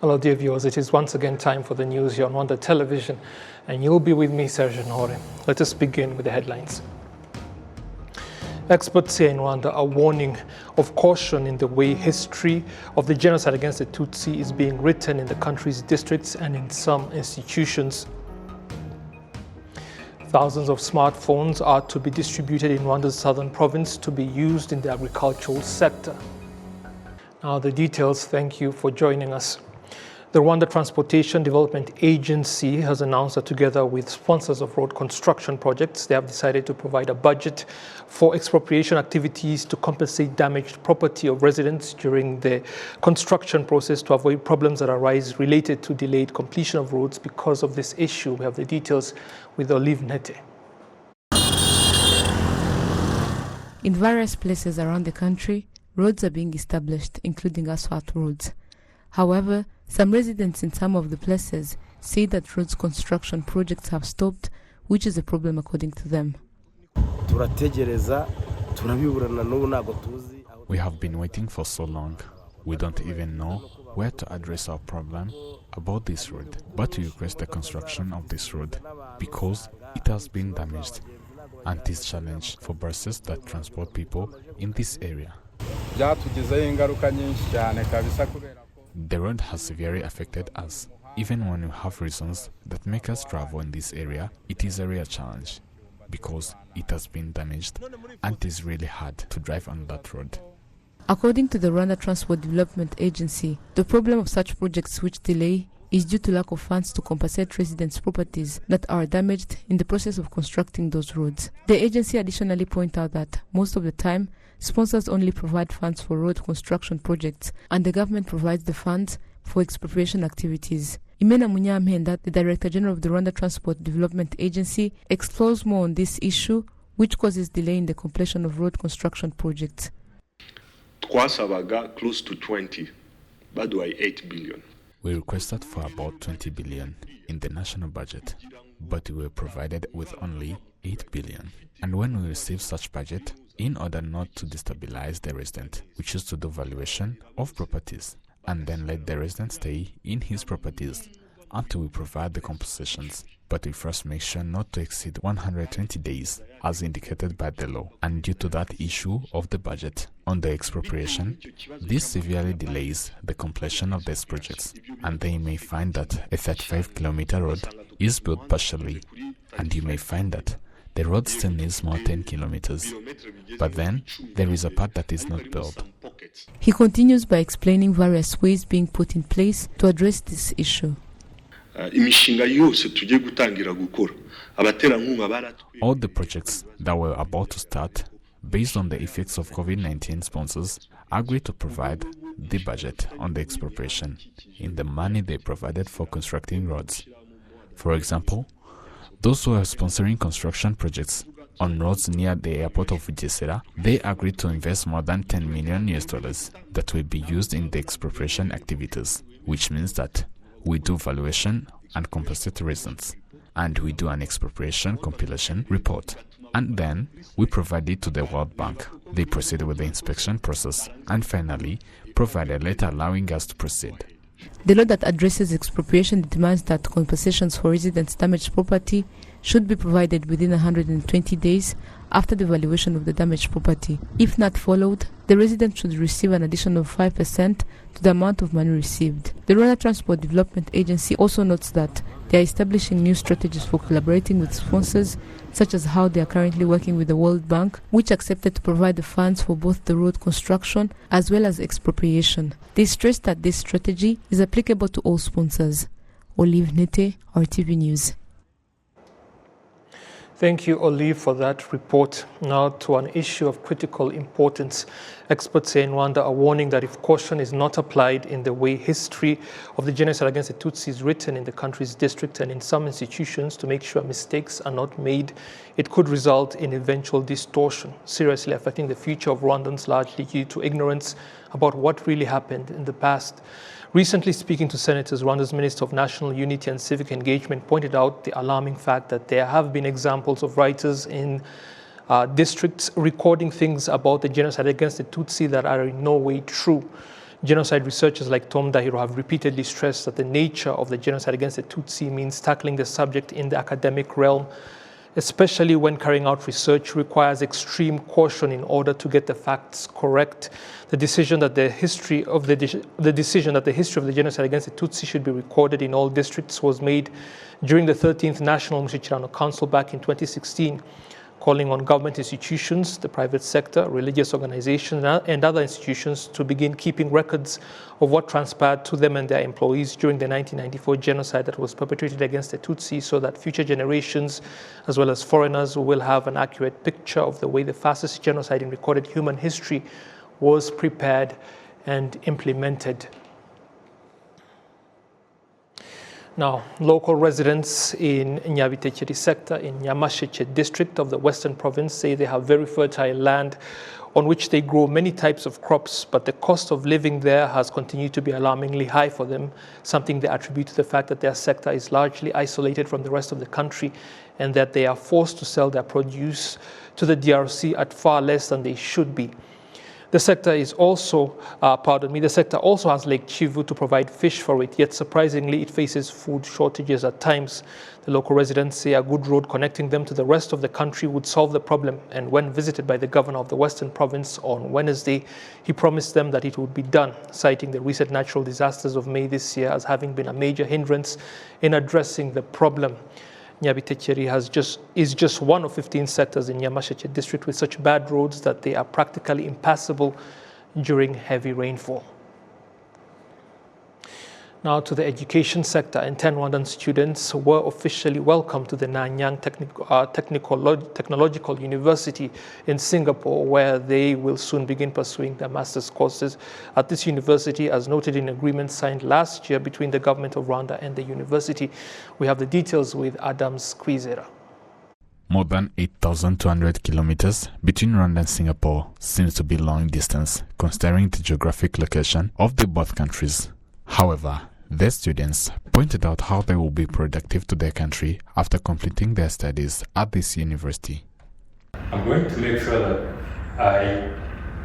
Hello dear viewers, it is once again time for the news here on Rwanda Television, and you'll be with me, Serge Nore. Let us begin with the headlines. Experts here in Rwanda are warning of caution in the way history of the genocide against the Tutsi is being written in the country's districts and in some institutions. Thousands of smartphones are to be distributed in Rwanda's southern province to be used in the agricultural sector. Now the details. Thank you for joining us. The Rwanda Transportation Development Agency has announced that together with sponsors of road construction projects, they have decided to provide a budget for expropriation activities to compensate damaged property of residents during the construction process to avoid problems that arise related to delayed completion of roads because of this issue. We have the details with Olive Nete. In various places around the country, roads are being established, including asphalt roads. However, some residents in some of the places say that roads construction projects have stopped, which is a problem according to them. We have been waiting for so long. We don't even know where to address our problem about this road, but we request the construction of this road because it has been damaged and it is a challenge for buses that transport people in this area. The road has severely affected us. Even when we have reasons that make us travel in this area, it is a real challenge because it has been damaged and it is really hard to drive on that road. According to the Rwanda Transport Development Agency, the problem of such projects which delay is due to lack of funds to compensate residents' properties that are damaged in the process of constructing those roads. The agency additionally points out that most of the time, sponsors only provide funds for road construction projects, and the government provides the funds for expropriation activities. Imena Munyampenda, the Director General of the Rwanda Transport Development Agency, explores more on this issue, which causes delay in the completion of road construction projects. Twasabaga close to 20, but why 8 billion? We requested for about 20 billion in the national budget, but we were provided with only 8 billion. And when we received such budget, in order not to destabilize the resident, we choose to do valuation of properties and then let the resident stay in his properties until we provide the compensations. But we first make sure not to exceed 120 days as indicated by the law. And due to that issue of the budget on the expropriation, this severely delays the completion of these projects, and they may find that a 35-kilometer road is built partially, and you may find that the road still needs more 10 kilometers, but then there is a part that is not built. He continues by explaining various ways being put in place to address this issue. All the projects that were about to start, based on the effects of COVID-19, sponsors agreed to provide the budget on the expropriation in the money they provided for constructing roads. For example, those who are sponsoring construction projects on roads near the airport of Bugesera, they agreed to invest more than $10 million that will be used in the expropriation activities, which means that we do valuation and compensate residents, and we do an expropriation compilation report, and then we provide it to the World Bank. They proceed with the inspection process, and finally provide a letter allowing us to proceed. The law that addresses expropriation demands that compensations for residents' damaged property should be provided within 120 days after the valuation of the damaged property. If not followed, the resident should receive an addition of 5% to the amount of money received. The Rwanda Transport Development Agency also notes that they are establishing new strategies for collaborating with sponsors, such as how they are currently working with the World Bank, which accepted to provide the funds for both the road construction as well as expropriation. They stress that this strategy is applicable to all sponsors. Olive Nete, RTV News. Thank you, Olive, for that report. Now to an issue of critical importance. Experts in Rwanda are warning that if caution is not applied in the way history of the genocide against the Tutsi is written in the country's districts and in some institutions to make sure mistakes are not made, it could result in eventual distortion, seriously affecting the future of Rwandans, largely due to ignorance about what really happened in the past. Recently speaking to senators, Rwanda's Minister of National Unity and Civic Engagement pointed out the alarming fact that there have been examples of writers in districts recording things about the genocide against the Tutsi that are in no way true. Genocide researchers like Tom Dahiro have repeatedly stressed that the nature of the genocide against the Tutsi means tackling the subject in the academic realm, especially when carrying out research, requires extreme caution in order to get the facts correct. The decision that the history of the genocide against the Tutsi should be recorded in all districts was made during the 13th National Mushikiwano Council back in 2016, calling on government institutions, the private sector, religious organizations, and other institutions to begin keeping records of what transpired to them and their employees during the 1994 genocide that was perpetrated against the Tutsi, so that future generations, as well as foreigners, will have an accurate picture of the way the fascist genocide in recorded human history was prepared and implemented. Now, local residents in Nyabitekeri sector in Nyamasheke district of the Western Province say they have very fertile land on which they grow many types of crops, but the cost of living there has continued to be alarmingly high for them, something they attribute to the fact that their sector is largely isolated from the rest of the country and that they are forced to sell their produce to the DRC at far less than they should be. The sector is also, the sector also has Lake Kivu to provide fish for it, yet surprisingly it faces food shortages at times. The local residents say a good road connecting them to the rest of the country would solve the problem, and when visited by the governor of the Western Province on Wednesday, he promised them that it would be done, citing the recent natural disasters of May this year as having been a major hindrance in addressing the problem. Nyabitekeri is just one of 15 sectors in Nyamasheke district with such bad roads that they are practically impassable during heavy rainfall. Now to the education sector, and 10 Rwandan students were officially welcomed to the Nanyang Technological University in Singapore, where they will soon begin pursuing their master's courses at this university, as noted in agreements signed last year between the government of Rwanda and the university. We have the details with Adams Kwizera. More than 8,200 kilometers between Rwanda and Singapore seems to be long distance, considering the geographic location of the both countries. However, their students pointed out how they will be productive to their country after completing their studies at this university. I'm going to make sure that I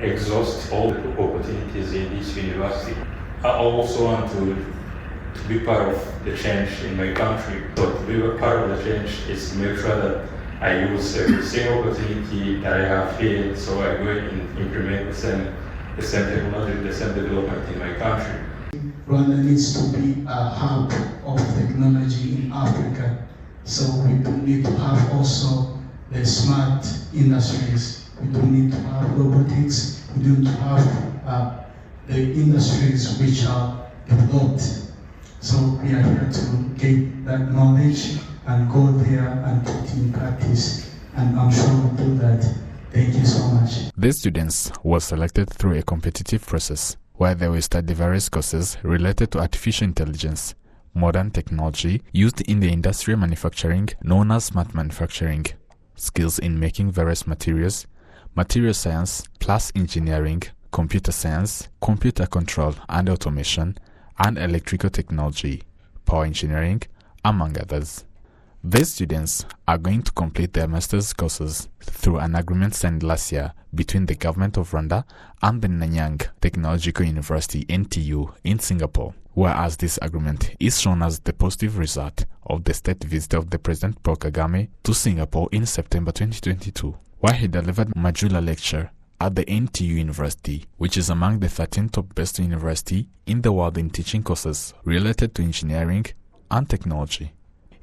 exhaust all the opportunities in this university. I also want to be part of the change in my country. So to be a part of the change is to make sure that I use every single opportunity that I have here, so I go and implement the same technology, the same development in my country. Rwanda needs to be a hub of technology in Africa. So we do need to have also the smart industries. We do need to have robotics. We do need to have the industries which are developed. So we are here to get that knowledge and go there and put it in practice. And I'm sure we'll do that. Thank you so much. These students were selected through a competitive process where they will study various courses related to artificial intelligence, modern technology used in the industrial manufacturing known as smart manufacturing, skills in making various materials, material science plus engineering, computer science, computer control and automation, and electrical technology, power engineering, among others. These students are going to complete their master's courses through an agreement signed last year between the government of Rwanda and the Nanyang Technological University NTU in Singapore, whereas this agreement is shown as the positive result of the state visit of the President Paul Kagame to Singapore in September 2022, where he delivered a modular lecture at the NTU University, which is among the 13 top best university in the world in teaching courses related to engineering and technology.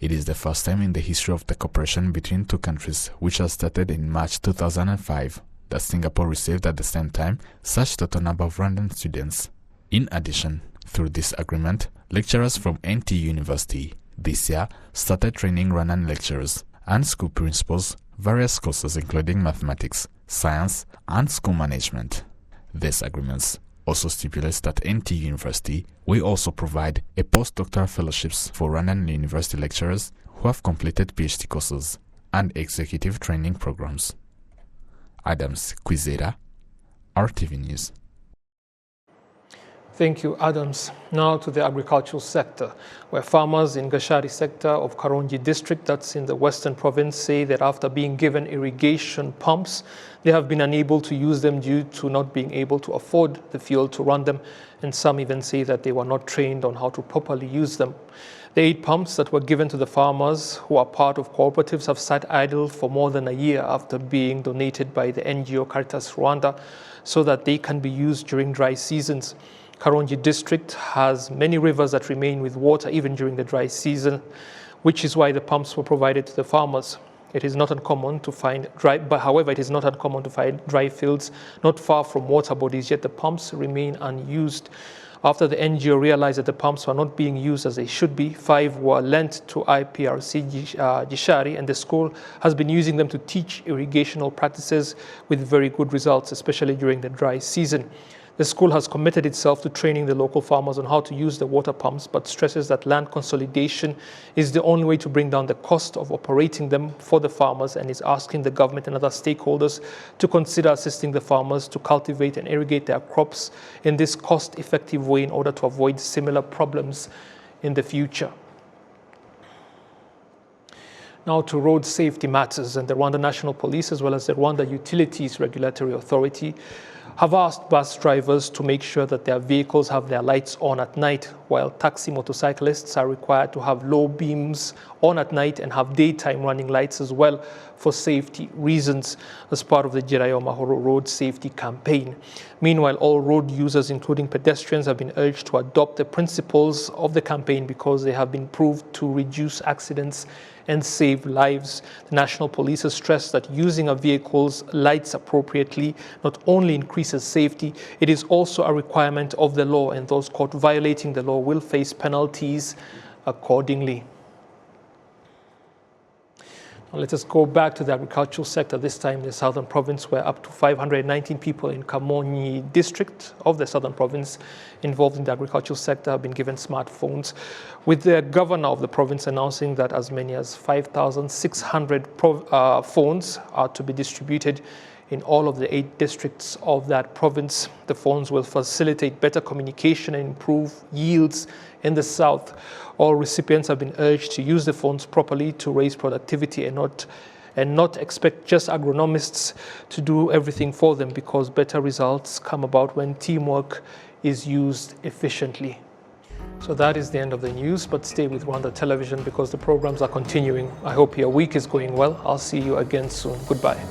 It is the first time in the history of the cooperation between two countries, which has started in March 2005, that Singapore received at the same time such total number of Rwandan students. In addition, through this agreement, lecturers from NTU University this year started training Rwandan lecturers and school principals various courses including mathematics, science, and school management. These agreements also stipulates that NTU University will also provide a postdoctoral fellowships for Rwandan university lecturers who have completed PhD courses and executive training programs. Adams Kwizera, RTV News. Thank you, Adams. Now to the agricultural sector, where farmers in Gashari sector of Karongi district, that's in the western province, say that after being given irrigation pumps, they have been unable to use them due to not being able to afford the fuel to run them, and some even say that they were not trained on how to properly use them. The 8 pumps that were given to the farmers who are part of cooperatives have sat idle for more than a year after being donated by the NGO Caritas Rwanda so that they can be used during dry seasons. Karongi district has many rivers that remain with water even during the dry season, which is why the pumps were provided to the farmers. It is not uncommon to find however, it is not uncommon to find dry fields not far from water bodies, yet the pumps remain unused. After the NGO realized that the pumps were not being used as they should be, 5 were lent to IPRC Gishari, and the school has been using them to teach irrigational practices with very good results, especially during the dry season. The school has committed itself to training the local farmers on how to use the water pumps, but stresses that land consolidation is the only way to bring down the cost of operating them for the farmers, and is asking the government and other stakeholders to consider assisting the farmers to cultivate and irrigate their crops in this cost-effective way in order to avoid similar problems in the future. Now to road safety matters, and the Rwanda National Police as well as the Rwanda Utilities Regulatory Authority have asked bus drivers to make sure that their vehicles have their lights on at night, while taxi motorcyclists are required to have low beams on at night and have daytime running lights as well for safety reasons as part of the Gerayo Mahoro road safety campaign. Meanwhile, all road users, including pedestrians, have been urged to adopt the principles of the campaign because they have been proved to reduce accidents and save lives. The National Police has stressed that using a vehicle's lights appropriately not only increases safety, it is also a requirement of the law, and those caught violating the law will face penalties accordingly. Now let us go back to the agricultural sector, this time in the southern province, where up to 519 people in Kamonyi district of the southern province involved in the agricultural sector have been given smartphones, with the governor of the province announcing that as many as 5,600 phones are to be distributed in all of the 8 districts of that province. The phones will facilitate better communication and improve yields in the south. All recipients have been urged to use the phones properly to raise productivity and not expect just agronomists to do everything for them, because better results come about when teamwork is used efficiently. So that is the end of the news, but stay with Rwanda Television because the programs are continuing. I hope your week is going well. I'll see you again soon. Goodbye.